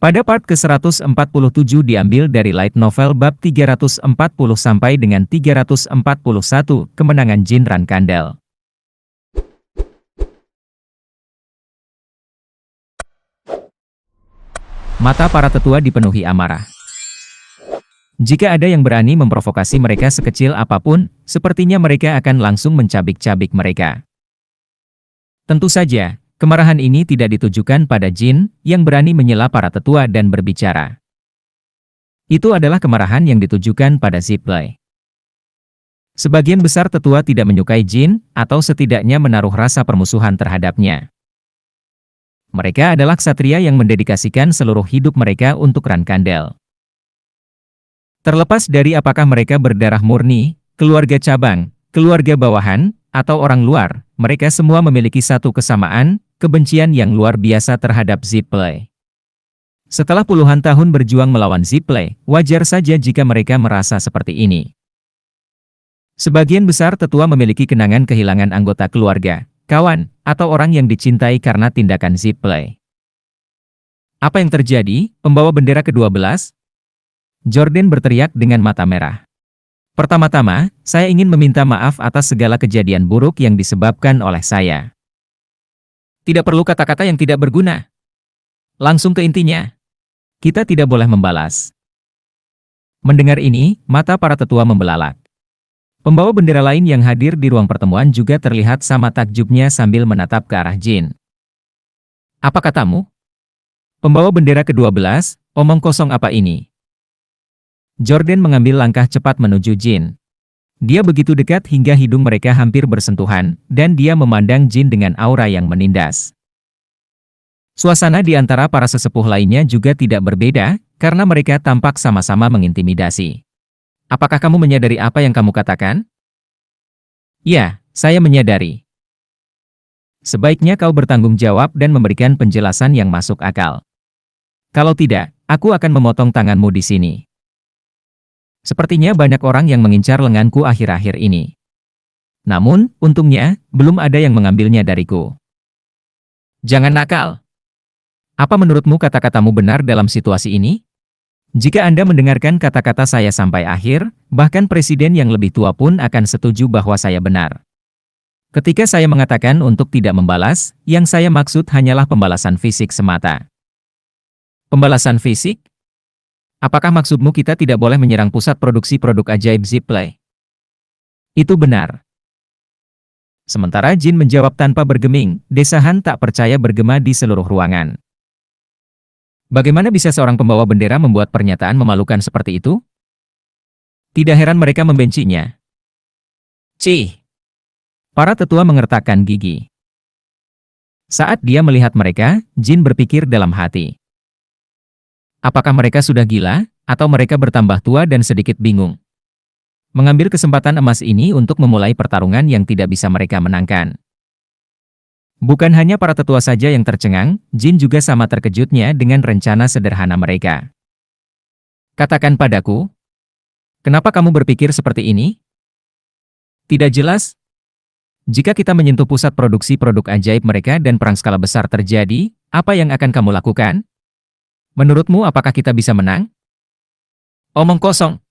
Pada part ke-147 diambil dari light novel bab 340 sampai dengan 341, Kemenangan Jin Rankandel. Mata para tetua dipenuhi amarah. Jika ada yang berani memprovokasi mereka sekecil apapun, sepertinya mereka akan langsung mencabik-cabik mereka. Tentu saja, kemarahan ini tidak ditujukan pada Jin yang berani menyela para tetua dan berbicara. Itu adalah kemarahan yang ditujukan pada Zipley. Sebagian besar tetua tidak menyukai Jin, atau setidaknya menaruh rasa permusuhan terhadapnya. Mereka adalah ksatria yang mendedikasikan seluruh hidup mereka untuk Rankandel. Terlepas dari apakah mereka berdarah murni, keluarga cabang, keluarga bawahan, atau orang luar, mereka semua memiliki satu kesamaan, kebencian yang luar biasa terhadap Zipley. Setelah puluhan tahun berjuang melawan Zipley, wajar saja jika mereka merasa seperti ini. Sebagian besar tetua memiliki kenangan kehilangan anggota keluarga, kawan, atau orang yang dicintai karena tindakan Zipley. Apa yang terjadi, pembawa bendera ke-12? Jordan berteriak dengan mata merah. Pertama-tama, saya ingin meminta maaf atas segala kejadian buruk yang disebabkan oleh saya. Tidak perlu kata-kata yang tidak berguna. Langsung ke intinya. Kita tidak boleh membalas. Mendengar ini, mata para tetua membelalak. Pembawa bendera lain yang hadir di ruang pertemuan juga terlihat sama takjubnya sambil menatap ke arah Jin. Apa katamu? Pembawa bendera ke-12, omong kosong apa ini? Jordan mengambil langkah cepat menuju Jin. Dia begitu dekat hingga hidung mereka hampir bersentuhan, dan dia memandang Jin dengan aura yang menindas. Suasana di antara para sesepuh lainnya juga tidak berbeda, karena mereka tampak sama-sama mengintimidasi. Apakah kamu menyadari apa yang kamu katakan? Ya, saya menyadari. Sebaiknya kau bertanggung jawab dan memberikan penjelasan yang masuk akal. Kalau tidak, aku akan memotong tanganmu di sini. Sepertinya banyak orang yang mengincar lenganku akhir-akhir ini. Namun, untungnya, belum ada yang mengambilnya dariku. Jangan nakal. Apa menurutmu kata-katamu benar dalam situasi ini? Jika Anda mendengarkan kata-kata saya sampai akhir, bahkan presiden yang lebih tua pun akan setuju bahwa saya benar. Ketika saya mengatakan untuk tidak membalas, yang saya maksud hanyalah pembalasan fisik semata. Pembalasan fisik? Apakah maksudmu kita tidak boleh menyerang pusat produksi produk ajaib Zipley? Itu benar. Sementara Jin menjawab tanpa bergeming, desahan tak percaya bergema di seluruh ruangan. Bagaimana bisa seorang pembawa bendera membuat pernyataan memalukan seperti itu? Tidak heran mereka membencinya. Cih! Para tetua mengertakkan gigi. Saat dia melihat mereka, Jin berpikir dalam hati. Apakah mereka sudah gila, atau mereka bertambah tua dan sedikit bingung? Mengambil kesempatan emas ini untuk memulai pertarungan yang tidak bisa mereka menangkan. Bukan hanya para tetua saja yang tercengang, Jin juga sama terkejutnya dengan rencana sederhana mereka. Katakan padaku, kenapa kamu berpikir seperti ini? Tidak jelas? Jika kita menyentuh pusat produksi produk ajaib mereka dan perang skala besar terjadi, apa yang akan kamu lakukan? Menurutmu apakah kita bisa menang? Omong kosong.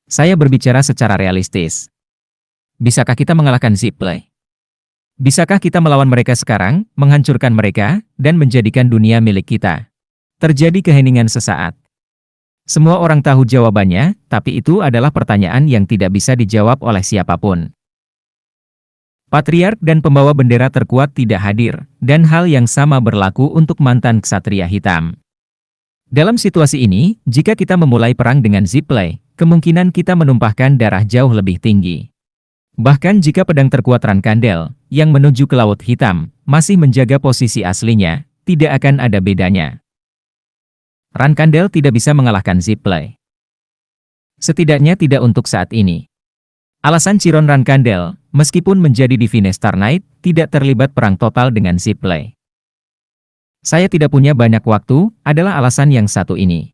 Saya berbicara secara realistis. Bisakah kita mengalahkan Zipley? Bisakah kita melawan mereka sekarang, menghancurkan mereka, dan menjadikan dunia milik kita? Terjadi keheningan sesaat. Semua orang tahu jawabannya, tapi itu adalah pertanyaan yang tidak bisa dijawab oleh siapapun. Patriark dan pembawa bendera terkuat tidak hadir, dan hal yang sama berlaku untuk mantan ksatria hitam. Dalam situasi ini, jika kita memulai perang dengan Zipley, kemungkinan kita menumpahkan darah jauh lebih tinggi. Bahkan jika pedang terkuat Rankandel, yang menuju ke Laut Hitam, masih menjaga posisi aslinya, tidak akan ada bedanya. Rankandel tidak bisa mengalahkan Zipley. Setidaknya tidak untuk saat ini. Alasan Chiron Rankandel, meskipun menjadi Divine Star Knight, tidak terlibat perang total dengan Zipley. Saya tidak punya banyak waktu, adalah alasan yang satu ini.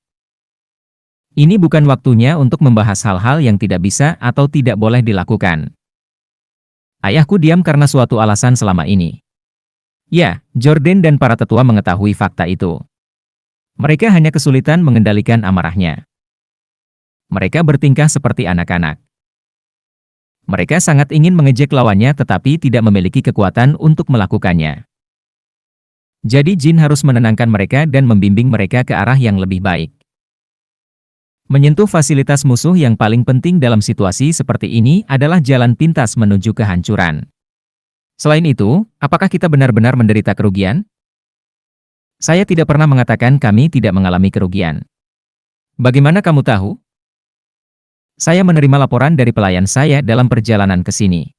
Ini bukan waktunya untuk membahas hal-hal yang tidak bisa atau tidak boleh dilakukan. Ayahku diam karena suatu alasan selama ini. Ya, Jordan dan para tetua mengetahui fakta itu. Mereka hanya kesulitan mengendalikan amarahnya. Mereka bertingkah seperti anak-anak. Mereka sangat ingin mengejek lawannya tetapi tidak memiliki kekuatan untuk melakukannya. Jadi Jin harus menenangkan mereka dan membimbing mereka ke arah yang lebih baik. Menyentuh fasilitas musuh yang paling penting dalam situasi seperti ini adalah jalan pintas menuju kehancuran. Selain itu, apakah kita benar-benar menderita kerugian? Saya tidak pernah mengatakan kami tidak mengalami kerugian. Bagaimana kamu tahu? Saya menerima laporan dari pelayan saya dalam perjalanan ke sini.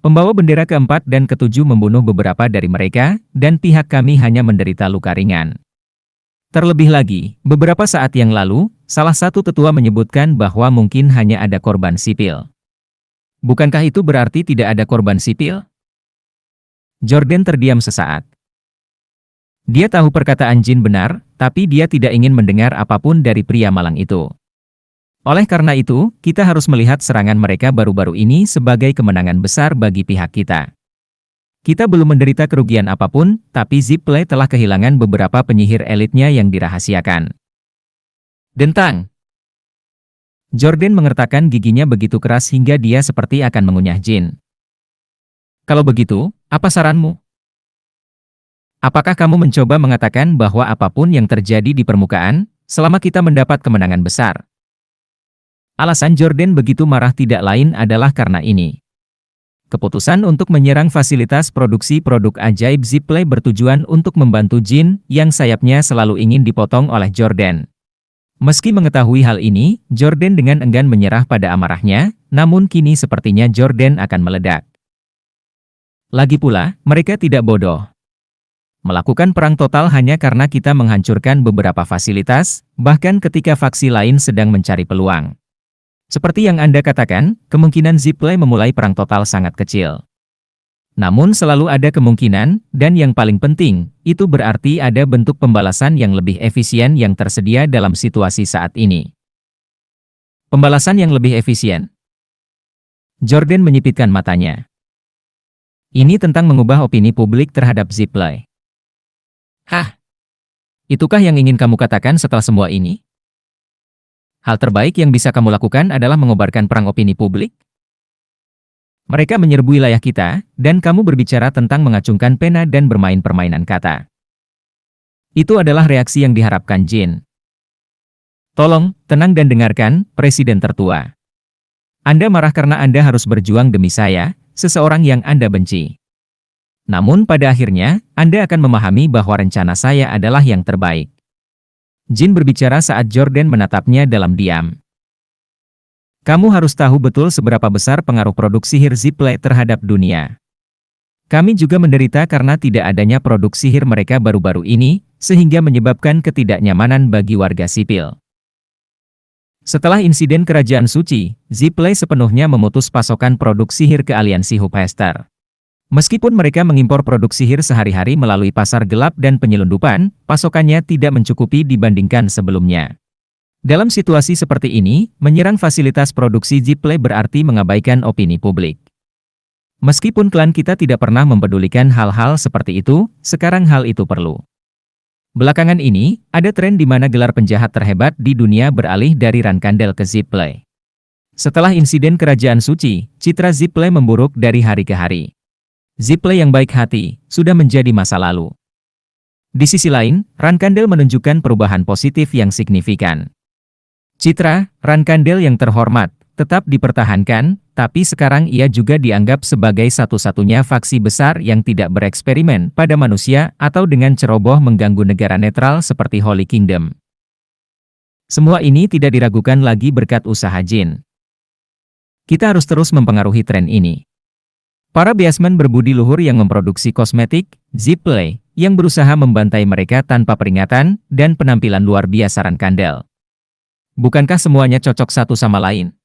Pembawa bendera keempat dan ketujuh membunuh beberapa dari mereka, dan pihak kami hanya menderita luka ringan. Terlebih lagi, beberapa saat yang lalu, salah satu tetua menyebutkan bahwa mungkin hanya ada korban sipil. Bukankah itu berarti tidak ada korban sipil? Jordan terdiam sesaat. Dia tahu perkataan Jin benar, tapi dia tidak ingin mendengar apapun dari pria malang itu. Oleh karena itu, kita harus melihat serangan mereka baru-baru ini sebagai kemenangan besar bagi pihak kita. Kita belum menderita kerugian apapun, tapi Zippley telah kehilangan beberapa penyihir elitnya yang dirahasiakan. Dentang! Jordan mengertakkan giginya begitu keras hingga dia seperti akan mengunyah Jin. Kalau begitu, apa saranmu? Apakah kamu mencoba mengatakan bahwa apapun yang terjadi di permukaan, selama kita mendapat kemenangan besar? Alasan Jordan begitu marah tidak lain adalah karena ini. Keputusan untuk menyerang fasilitas produksi produk ajaib Zippley bertujuan untuk membantu Jin yang sayapnya selalu ingin dipotong oleh Jordan. Meski mengetahui hal ini, Jordan dengan enggan menyerah pada amarahnya, namun kini sepertinya Jordan akan meledak. Lagi pula, mereka tidak bodoh. Melakukan perang total hanya karena kita menghancurkan beberapa fasilitas, bahkan ketika faksi lain sedang mencari peluang. Seperti yang Anda katakan, kemungkinan Zippley memulai perang total sangat kecil. Namun selalu ada kemungkinan, dan yang paling penting, itu berarti ada bentuk pembalasan yang lebih efisien yang tersedia dalam situasi saat ini. Pembalasan yang lebih efisien. Jordan menyipitkan matanya. Ini tentang mengubah opini publik terhadap Zippley. Hah? Itukah yang ingin kamu katakan setelah semua ini? Hal terbaik yang bisa kamu lakukan adalah mengobarkan perang opini publik? Mereka menyerbu wilayah kita, dan kamu berbicara tentang mengacungkan pena dan bermain permainan kata. Itu adalah reaksi yang diharapkan Jin. Tolong, tenang dan dengarkan, Presiden tertua. Anda marah karena Anda harus berjuang demi saya, seseorang yang Anda benci. Namun pada akhirnya, Anda akan memahami bahwa rencana saya adalah yang terbaik. Jin berbicara saat Jordan menatapnya dalam diam. Kamu harus tahu betul seberapa besar pengaruh produk sihir Zippley terhadap dunia. Kami juga menderita karena tidak adanya produk sihir mereka baru-baru ini, sehingga menyebabkan ketidaknyamanan bagi warga sipil. Setelah insiden Kerajaan Suci, Zippley sepenuhnya memutus pasokan produk sihir ke aliansi Hubhester. Meskipun mereka mengimpor produk sihir sehari-hari melalui pasar gelap dan penyelundupan, pasokannya tidak mencukupi dibandingkan sebelumnya. Dalam situasi seperti ini, menyerang fasilitas produksi Zippley berarti mengabaikan opini publik. Meskipun klan kita tidak pernah mempedulikan hal-hal seperti itu, sekarang hal itu perlu. Belakangan ini, ada tren di mana gelar penjahat terhebat di dunia beralih dari Rankandel ke Zippley. Setelah insiden Kerajaan Suci, citra Zippley memburuk dari hari ke hari. Zippley yang baik hati, sudah menjadi masa lalu. Di sisi lain, Rankandel menunjukkan perubahan positif yang signifikan. Citra, Rankandel yang terhormat, tetap dipertahankan, tapi sekarang ia juga dianggap sebagai satu-satunya faksi besar yang tidak bereksperimen pada manusia atau dengan ceroboh mengganggu negara netral seperti Holy Kingdom. Semua ini tidak diragukan lagi berkat usaha Jin. Kita harus terus mempengaruhi tren ini. Para biasmen berbudi luhur yang memproduksi kosmetik, Zippley, yang berusaha membantai mereka tanpa peringatan, dan penampilan luar biasa Rankandel. Bukankah semuanya cocok satu sama lain?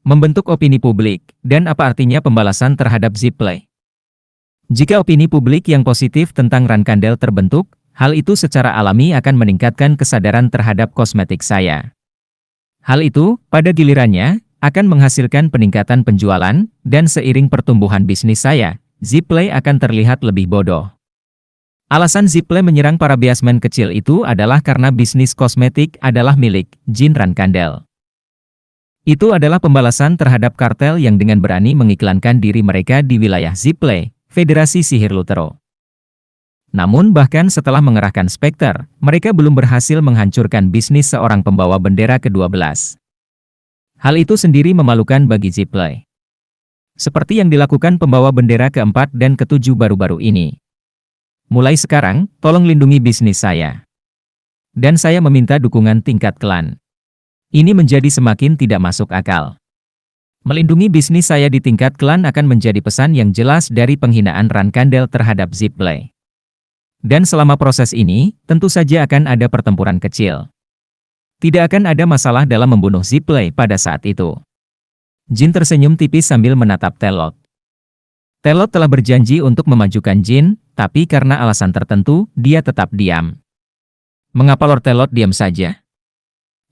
Membentuk opini publik, dan apa artinya pembalasan terhadap Zippley? Jika opini publik yang positif tentang Rankandel terbentuk, hal itu secara alami akan meningkatkan kesadaran terhadap kosmetik saya. Hal itu, pada gilirannya, akan menghasilkan peningkatan penjualan, dan seiring pertumbuhan bisnis saya, Zippley akan terlihat lebih bodoh. Alasan Zipline menyerang para biasmen kecil itu adalah karena bisnis kosmetik adalah milik Jin Rankandel. Itu adalah pembalasan terhadap kartel yang dengan berani mengiklankan diri mereka di wilayah Zipline, Federasi Sihir Lutero. Namun bahkan setelah mengerahkan Spectre, mereka belum berhasil menghancurkan bisnis seorang pembawa bendera ke-12. Hal itu sendiri memalukan bagi Zipline. Seperti yang dilakukan pembawa bendera ke-4 dan ke-7 baru-baru ini. Mulai sekarang, tolong lindungi bisnis saya. Dan saya meminta dukungan tingkat klan. Ini menjadi semakin tidak masuk akal. Melindungi bisnis saya di tingkat klan akan menjadi pesan yang jelas dari penghinaan Rankandel terhadap Zipline. Dan selama proses ini, tentu saja akan ada pertempuran kecil. Tidak akan ada masalah dalam membunuh Zipline pada saat itu. Jin tersenyum tipis sambil menatap Telot. Telot telah berjanji untuk memajukan Jin, tapi karena alasan tertentu, dia tetap diam. Mengapa Lord Telot diam saja?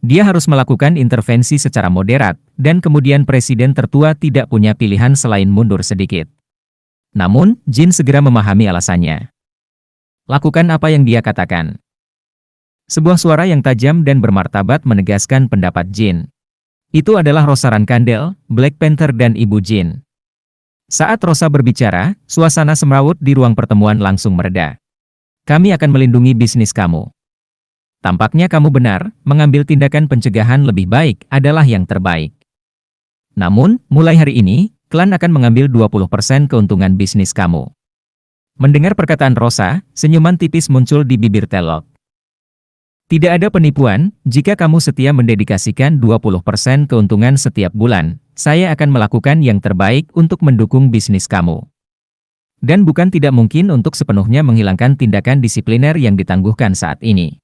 Dia harus melakukan intervensi secara moderat, dan kemudian presiden tertua tidak punya pilihan selain mundur sedikit. Namun, Jin segera memahami alasannya. Lakukan apa yang dia katakan. Sebuah suara yang tajam dan bermartabat menegaskan pendapat Jin. Itu adalah Rosa Rankandel, Black Panther dan Ibu Jin. Saat Rosa berbicara, suasana semrawut di ruang pertemuan langsung mereda. Kami akan melindungi bisnis kamu. Tampaknya kamu benar, mengambil tindakan pencegahan lebih baik adalah yang terbaik. Namun, mulai hari ini, klan akan mengambil 20% keuntungan bisnis kamu. Mendengar perkataan Rosa, senyuman tipis muncul di bibir Telot. Tidak ada penipuan, jika kamu setia mendedikasikan 20% keuntungan setiap bulan, saya akan melakukan yang terbaik untuk mendukung bisnis kamu. Dan bukan tidak mungkin untuk sepenuhnya menghilangkan tindakan disipliner yang ditangguhkan saat ini.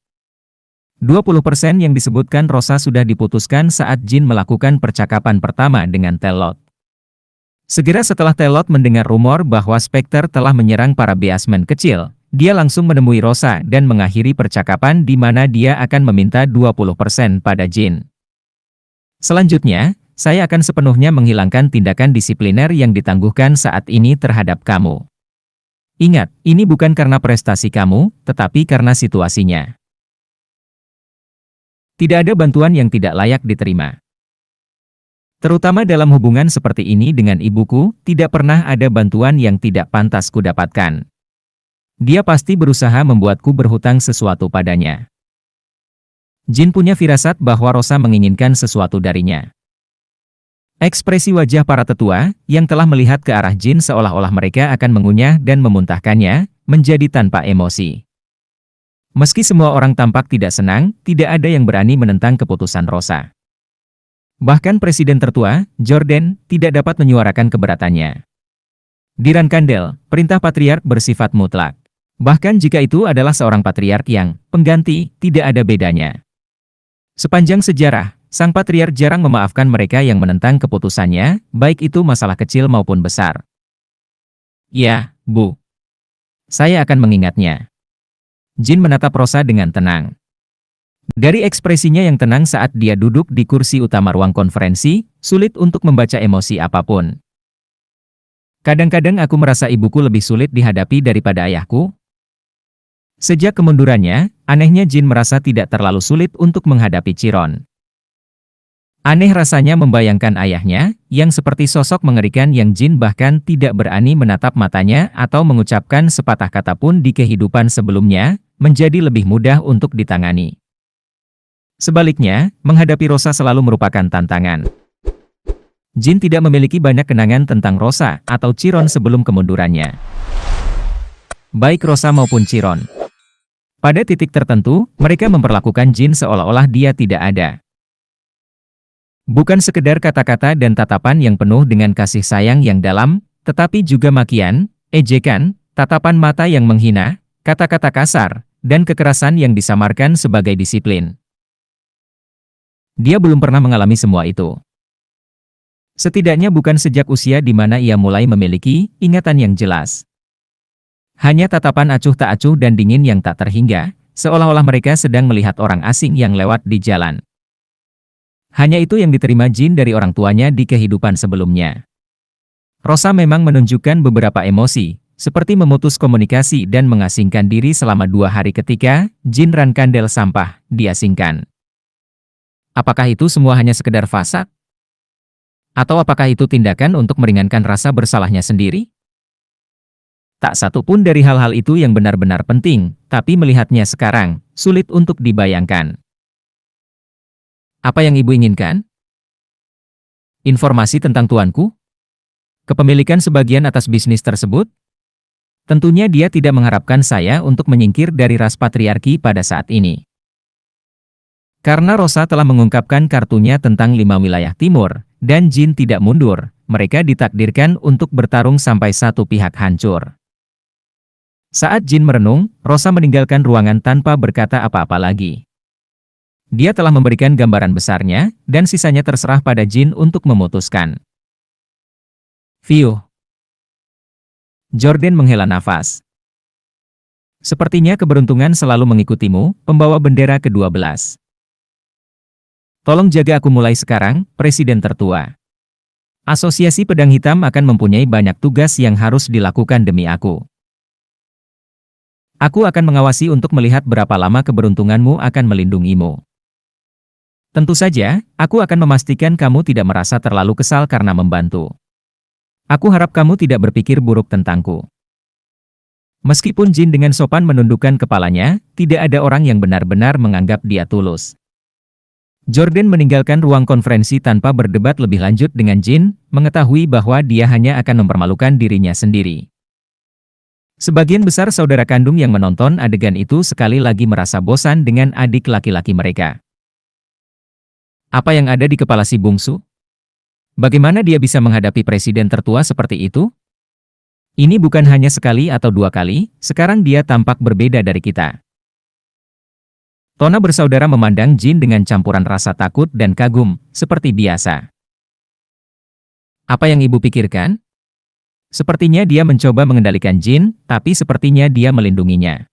20% yang disebutkan Rosa sudah diputuskan saat Jin melakukan percakapan pertama dengan Telot. Segera setelah Telot mendengar rumor bahwa Spectre telah menyerang para biasmen kecil, dia langsung menemui Rosa dan mengakhiri percakapan di mana dia akan meminta 20% pada Jin. Selanjutnya, saya akan sepenuhnya menghilangkan tindakan disipliner yang ditangguhkan saat ini terhadap kamu. Ingat, ini bukan karena prestasi kamu, tetapi karena situasinya. Tidak ada bantuan yang tidak layak diterima. Terutama dalam hubungan seperti ini dengan ibuku, tidak pernah ada bantuan yang tidak pantas kudapatkan. Dia pasti berusaha membuatku berhutang sesuatu padanya. Jin punya firasat bahwa Rosa menginginkan sesuatu darinya. Ekspresi wajah para tetua, yang telah melihat ke arah Jin seolah-olah mereka akan mengunyah dan memuntahkannya, menjadi tanpa emosi. Meski semua orang tampak tidak senang, tidak ada yang berani menentang keputusan Rosa. Bahkan presiden tertua, Jordan, tidak dapat menyuarakan keberatannya. Di Rankandel, perintah patriark bersifat mutlak. Bahkan jika itu adalah seorang patriark yang pengganti, tidak ada bedanya. Sepanjang sejarah, sang patriark jarang memaafkan mereka yang menentang keputusannya, baik itu masalah kecil maupun besar. Ya, Bu. Saya akan mengingatnya. Jin menatap Rosa dengan tenang. Dari ekspresinya yang tenang saat dia duduk di kursi utama ruang konferensi, sulit untuk membaca emosi apapun. Kadang-kadang aku merasa ibuku lebih sulit dihadapi daripada ayahku. Sejak kemundurannya, anehnya Jin merasa tidak terlalu sulit untuk menghadapi Chiron. Aneh rasanya membayangkan ayahnya, yang seperti sosok mengerikan yang Jin bahkan tidak berani menatap matanya atau mengucapkan sepatah kata pun di kehidupan sebelumnya, menjadi lebih mudah untuk ditangani. Sebaliknya, menghadapi Rosa selalu merupakan tantangan. Jin tidak memiliki banyak kenangan tentang Rosa atau Chiron sebelum kemundurannya. Baik Rosa maupun Chiron. Pada titik tertentu, mereka memperlakukan Jin seolah-olah dia tidak ada. Bukan sekedar kata-kata dan tatapan yang penuh dengan kasih sayang yang dalam, tetapi juga makian, ejekan, tatapan mata yang menghina, kata-kata kasar, dan kekerasan yang disamarkan sebagai disiplin. Dia belum pernah mengalami semua itu. Setidaknya bukan sejak usia di mana ia mulai memiliki ingatan yang jelas. Hanya tatapan acuh tak acuh dan dingin yang tak terhingga, seolah-olah mereka sedang melihat orang asing yang lewat di jalan. Hanya itu yang diterima Jin dari orang tuanya di kehidupan sebelumnya. Rosa memang menunjukkan beberapa emosi, seperti memutus komunikasi dan mengasingkan diri selama 2 hari ketika jin Rankandel sampah diasingkan. Apakah itu semua hanya sekedar fasa? Atau apakah itu tindakan untuk meringankan rasa bersalahnya sendiri? Tak satu pun dari hal-hal itu yang benar-benar penting, tapi melihatnya sekarang, sulit untuk dibayangkan. Apa yang ibu inginkan? Informasi tentang tuanku? Kepemilikan sebagian atas bisnis tersebut? Tentunya dia tidak mengharapkan saya untuk menyingkir dari ras patriarki pada saat ini. Karena Rosa telah mengungkapkan kartunya tentang 5 wilayah timur, dan jin tidak mundur, mereka ditakdirkan untuk bertarung sampai satu pihak hancur. Saat jin merenung, Rosa meninggalkan ruangan tanpa berkata apa-apa lagi. Dia telah memberikan gambaran besarnya, dan sisanya terserah pada jin untuk memutuskan. Fiuh. Jordan menghela nafas. Sepertinya keberuntungan selalu mengikutimu, pembawa bendera ke-12. Tolong jaga aku mulai sekarang, Presiden tertua. Asosiasi Pedang Hitam akan mempunyai banyak tugas yang harus dilakukan demi aku. Aku akan mengawasi untuk melihat berapa lama keberuntunganmu akan melindungimu. Tentu saja, aku akan memastikan kamu tidak merasa terlalu kesal karena membantu. Aku harap kamu tidak berpikir buruk tentangku. Meskipun jin dengan sopan menundukkan kepalanya, tidak ada orang yang benar-benar menganggap dia tulus. Jordan meninggalkan ruang konferensi tanpa berdebat lebih lanjut dengan jin, mengetahui bahwa dia hanya akan mempermalukan dirinya sendiri. Sebagian besar saudara kandung yang menonton adegan itu sekali lagi merasa bosan dengan adik laki-laki mereka. Apa yang ada di kepala si bungsu? Bagaimana dia bisa menghadapi presiden tertua seperti itu? Ini bukan hanya sekali atau 2 kali, sekarang dia tampak berbeda dari kita. Tona bersaudara memandang jin dengan campuran rasa takut dan kagum, seperti biasa. Apa yang ibu pikirkan? Sepertinya dia mencoba mengendalikan jin, tapi sepertinya dia melindunginya.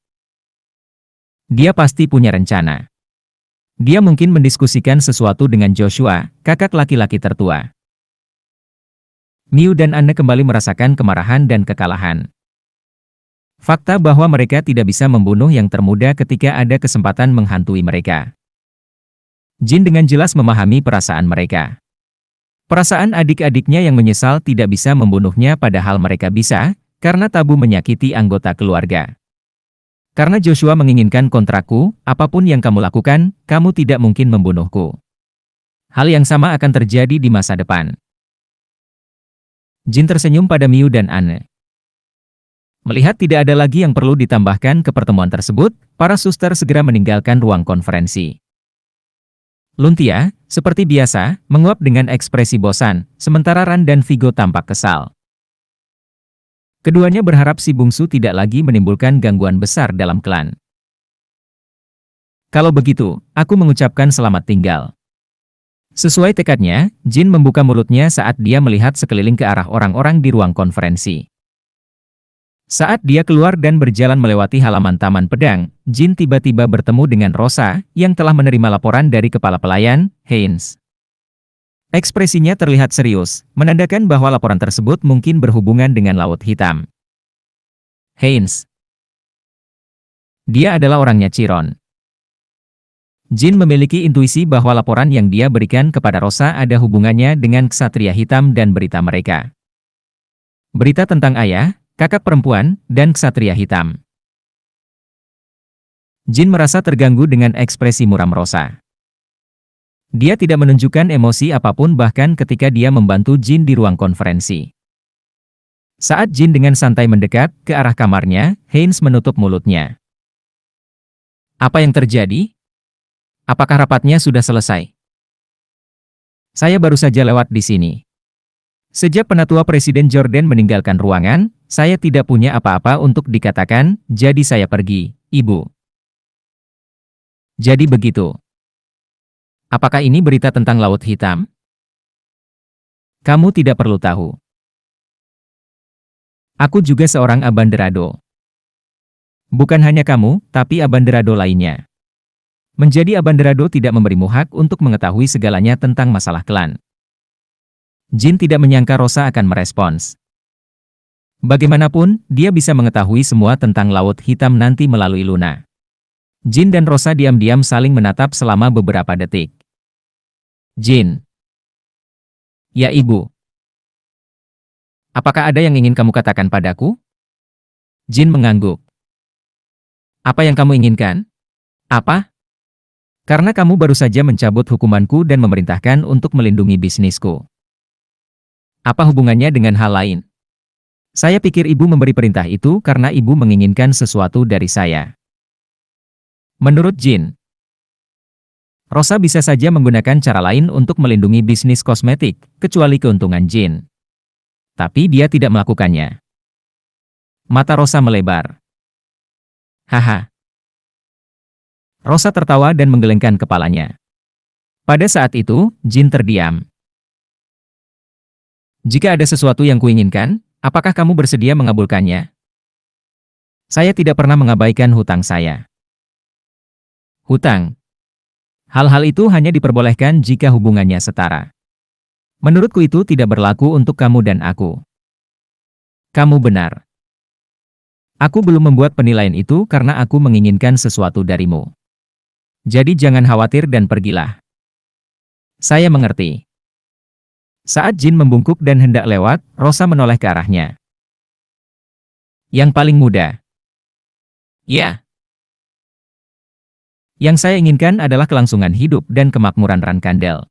Dia pasti punya rencana. Dia mungkin mendiskusikan sesuatu dengan Joshua, kakak laki-laki tertua. Miu dan Anne kembali merasakan kemarahan dan kekalahan. Fakta bahwa mereka tidak bisa membunuh yang termuda ketika ada kesempatan menghantui mereka. Jin dengan jelas memahami perasaan mereka. Perasaan adik-adiknya yang menyesal tidak bisa membunuhnya padahal mereka bisa, karena tabu menyakiti anggota keluarga. Karena Joshua menginginkan kontrakku, apapun yang kamu lakukan, kamu tidak mungkin membunuhku. Hal yang sama akan terjadi di masa depan. Jin tersenyum pada Miu dan Anne. Melihat tidak ada lagi yang perlu ditambahkan ke pertemuan tersebut, para suster segera meninggalkan ruang konferensi. Luntia, seperti biasa, menguap dengan ekspresi bosan, sementara Ran dan Vigo tampak kesal. Keduanya berharap si bungsu tidak lagi menimbulkan gangguan besar dalam klan. Kalau begitu, aku mengucapkan selamat tinggal. Sesuai tekadnya, Jin membuka mulutnya saat dia melihat sekeliling ke arah orang-orang di ruang konferensi. Saat dia keluar dan berjalan melewati halaman Taman Pedang, Jin tiba-tiba bertemu dengan Rosa, yang telah menerima laporan dari kepala pelayan, Haynes. Ekspresinya terlihat serius, menandakan bahwa laporan tersebut mungkin berhubungan dengan Laut Hitam. Haynes. Dia adalah orangnya Chiron. Jin memiliki intuisi bahwa laporan yang dia berikan kepada Rosa ada hubungannya dengan Ksatria Hitam dan berita mereka. Berita tentang ayah, kakak perempuan, dan Ksatria Hitam. Jin merasa terganggu dengan ekspresi muram Rosa. Dia tidak menunjukkan emosi apapun bahkan ketika dia membantu Jin di ruang konferensi. Saat Jin dengan santai mendekat ke arah kamarnya, Haynes menutup mulutnya. Apa yang terjadi? Apakah rapatnya sudah selesai? Saya baru saja lewat di sini. Sejak penatua Presiden Jordan meninggalkan ruangan, saya tidak punya apa-apa untuk dikatakan, jadi saya pergi, Ibu. Jadi begitu. Apakah ini berita tentang Laut Hitam? Kamu tidak perlu tahu. Aku juga seorang Abanderado. Bukan hanya kamu, tapi Abanderado lainnya. Menjadi Abanderado tidak memberimu hak untuk mengetahui segalanya tentang masalah klan. Jin tidak menyangka Rosa akan merespons. Bagaimanapun, dia bisa mengetahui semua tentang Laut Hitam nanti melalui Luna. Jin dan Rosa diam-diam saling menatap selama beberapa detik. Jin. Ya ibu. Apakah ada yang ingin kamu katakan padaku? Jin mengangguk. Apa yang kamu inginkan? Apa? Karena kamu baru saja mencabut hukumanku dan memerintahkan untuk melindungi bisnisku. Apa hubungannya dengan hal lain? Saya pikir ibu memberi perintah itu karena ibu menginginkan sesuatu dari saya. Menurut Jin, Rosa bisa saja menggunakan cara lain untuk melindungi bisnis kosmetik, kecuali keuntungan Jin. Tapi dia tidak melakukannya. Mata Rosa melebar. Haha. Rosa tertawa dan menggelengkan kepalanya. Pada saat itu, Jin terdiam. Jika ada sesuatu yang kuinginkan, apakah kamu bersedia mengabulkannya? Saya tidak pernah mengabaikan hutang saya. Hutang. Hal-hal itu hanya diperbolehkan jika hubungannya setara. Menurutku itu tidak berlaku untuk kamu dan aku. Kamu benar. Aku belum membuat penilaian itu karena aku menginginkan sesuatu darimu. Jadi jangan khawatir dan pergilah. Saya mengerti. Saat Jin membungkuk dan hendak lewat, Rosa menoleh ke arahnya. Yang paling muda. Ya. Yang saya inginkan adalah kelangsungan hidup dan kemakmuran Rankandel.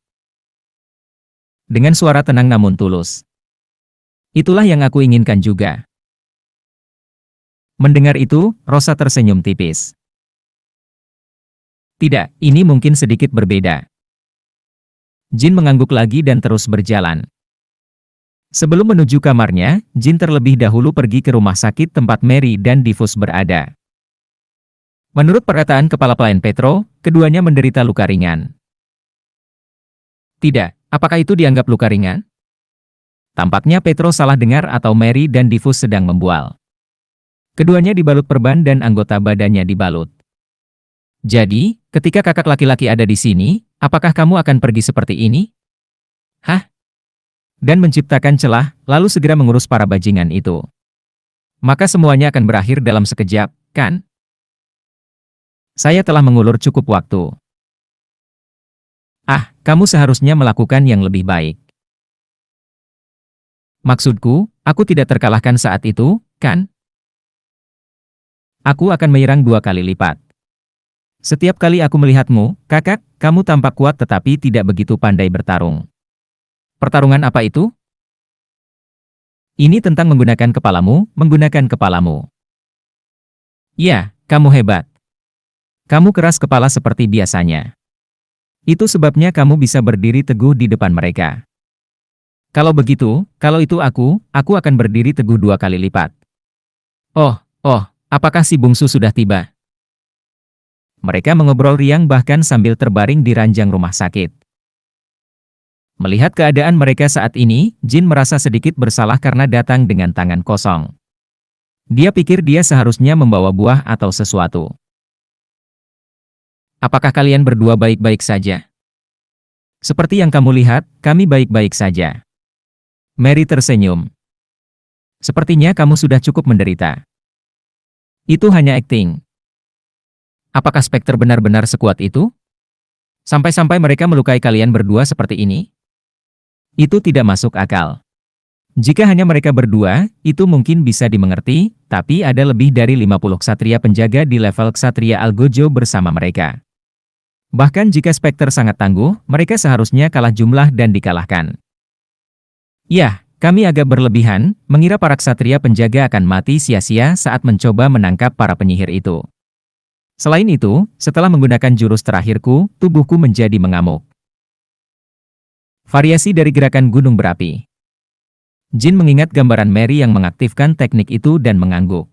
Dengan suara tenang namun tulus. Itulah yang aku inginkan juga. Mendengar itu, Rosa tersenyum tipis. Tidak, ini mungkin sedikit berbeda. Jin mengangguk lagi dan terus berjalan. Sebelum menuju kamarnya, Jin terlebih dahulu pergi ke rumah sakit tempat Mary dan Divus berada. Menurut perkataan kepala pelayan Petro, keduanya menderita luka ringan. Tidak, apakah itu dianggap luka ringan? Tampaknya Petro salah dengar atau Mary dan Divus sedang membual. Keduanya dibalut perban dan anggota badannya dibalut. Jadi, ketika kakak laki-laki ada di sini, apakah kamu akan pergi seperti ini? Hah? Dan menciptakan celah, lalu segera mengurus para bajingan itu. Maka semuanya akan berakhir dalam sekejap, kan? Saya telah mengulur cukup waktu. Ah, kamu seharusnya melakukan yang lebih baik. Maksudku, aku tidak terkalahkan saat itu, kan? Aku akan menyerang 2 kali lipat. Setiap kali aku melihatmu, kakak, kamu tampak kuat tetapi tidak begitu pandai bertarung. Pertarungan apa itu? Ini tentang menggunakan kepalamu, menggunakan kepalamu. Ya, kamu hebat. Kamu keras kepala seperti biasanya. Itu sebabnya kamu bisa berdiri teguh di depan mereka. Kalau begitu, kalau itu aku akan berdiri teguh 2 kali lipat. Oh, apakah si bungsu sudah tiba? Mereka mengobrol riang bahkan sambil terbaring di ranjang rumah sakit. Melihat keadaan mereka saat ini, Jin merasa sedikit bersalah karena datang dengan tangan kosong. Dia pikir dia seharusnya membawa buah atau sesuatu. Apakah kalian berdua baik-baik saja? Seperti yang kamu lihat, kami baik-baik saja. Mary tersenyum. Sepertinya kamu sudah cukup menderita. Itu hanya akting. Apakah Spectre benar-benar sekuat itu? Sampai-sampai mereka melukai kalian berdua seperti ini? Itu tidak masuk akal. Jika hanya mereka berdua, itu mungkin bisa dimengerti, tapi ada lebih dari 50 ksatria penjaga di level ksatria Algojo bersama mereka. Bahkan jika Spectre sangat tangguh, mereka seharusnya kalah jumlah dan dikalahkan. Yah, kami agak berlebihan, mengira para ksatria penjaga akan mati sia-sia saat mencoba menangkap para penyihir itu. Selain itu, setelah menggunakan jurus terakhirku, tubuhku menjadi mengamuk. Variasi dari gerakan gunung berapi. Jin mengingat gambaran Mary yang mengaktifkan teknik itu dan mengangguk.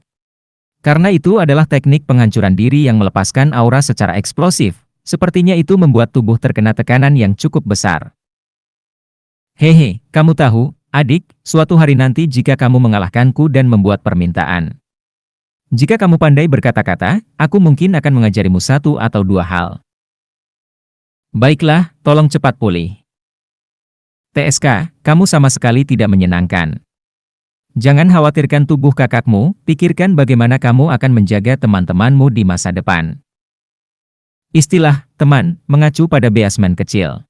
Karena itu adalah teknik penghancuran diri yang melepaskan aura secara eksplosif, sepertinya itu membuat tubuh terkena tekanan yang cukup besar. Hehe, kamu tahu, adik, suatu hari nanti jika kamu mengalahkanku dan membuat permintaan. Jika kamu pandai berkata-kata, aku mungkin akan mengajarimu 1 atau 2 hal. Baiklah, tolong cepat pulih. TSK, kamu sama sekali tidak menyenangkan. Jangan khawatirkan tubuh kakakmu, pikirkan bagaimana kamu akan menjaga teman-temanmu di masa depan. Istilah teman mengacu pada Beasman kecil.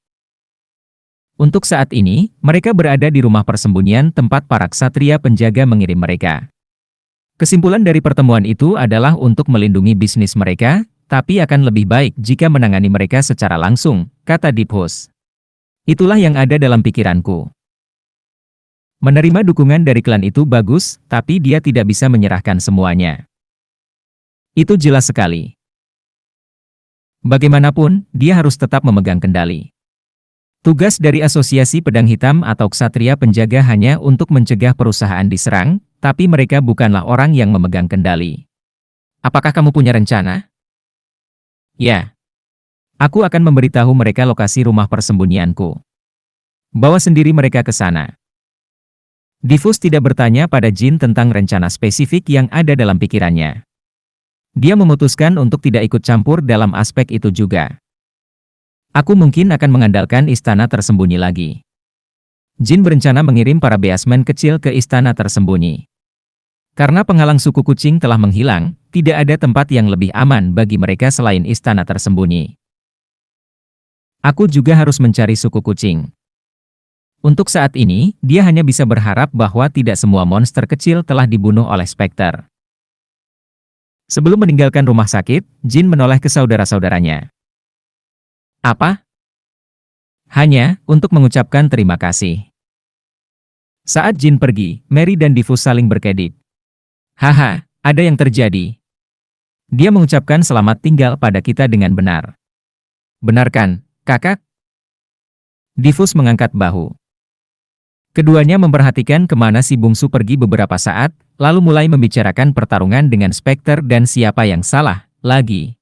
Untuk saat ini, mereka berada di rumah persembunyian tempat para ksatria penjaga mengirim mereka. Kesimpulan dari pertemuan itu adalah untuk melindungi bisnis mereka, tapi akan lebih baik jika menangani mereka secara langsung, kata Deep House. Itulah yang ada dalam pikiranku. Menerima dukungan dari klan itu bagus, tapi dia tidak bisa menyerahkan semuanya. Itu jelas sekali. Bagaimanapun, dia harus tetap memegang kendali. Tugas dari Asosiasi Pedang Hitam atau Ksatria Penjaga hanya untuk mencegah perusahaan diserang, tapi mereka bukanlah orang yang memegang kendali. Apakah kamu punya rencana? Ya. Aku akan memberitahu mereka lokasi rumah persembunyianku. Bawa sendiri mereka ke sana. Diffus tidak bertanya pada Jin tentang rencana spesifik yang ada dalam pikirannya. Dia memutuskan untuk tidak ikut campur dalam aspek itu juga. Aku mungkin akan mengandalkan istana tersembunyi lagi. Jin berencana mengirim para Beasman kecil ke istana tersembunyi. Karena penghalang suku kucing telah menghilang, tidak ada tempat yang lebih aman bagi mereka selain istana tersembunyi. Aku juga harus mencari suku kucing. Untuk saat ini, dia hanya bisa berharap bahwa tidak semua monster kecil telah dibunuh oleh Spectre. Sebelum meninggalkan rumah sakit, Jin menoleh ke saudara-saudaranya. Apa? Hanya untuk mengucapkan terima kasih. Saat Jin pergi, Mary dan Diffus saling berkedip. Haha, ada yang terjadi. Dia mengucapkan selamat tinggal pada kita dengan benar. Benar kan, kakak? Diffus mengangkat bahu. Keduanya memperhatikan kemana si bungsu pergi beberapa saat, lalu mulai membicarakan pertarungan dengan Spectre dan siapa yang salah, lagi.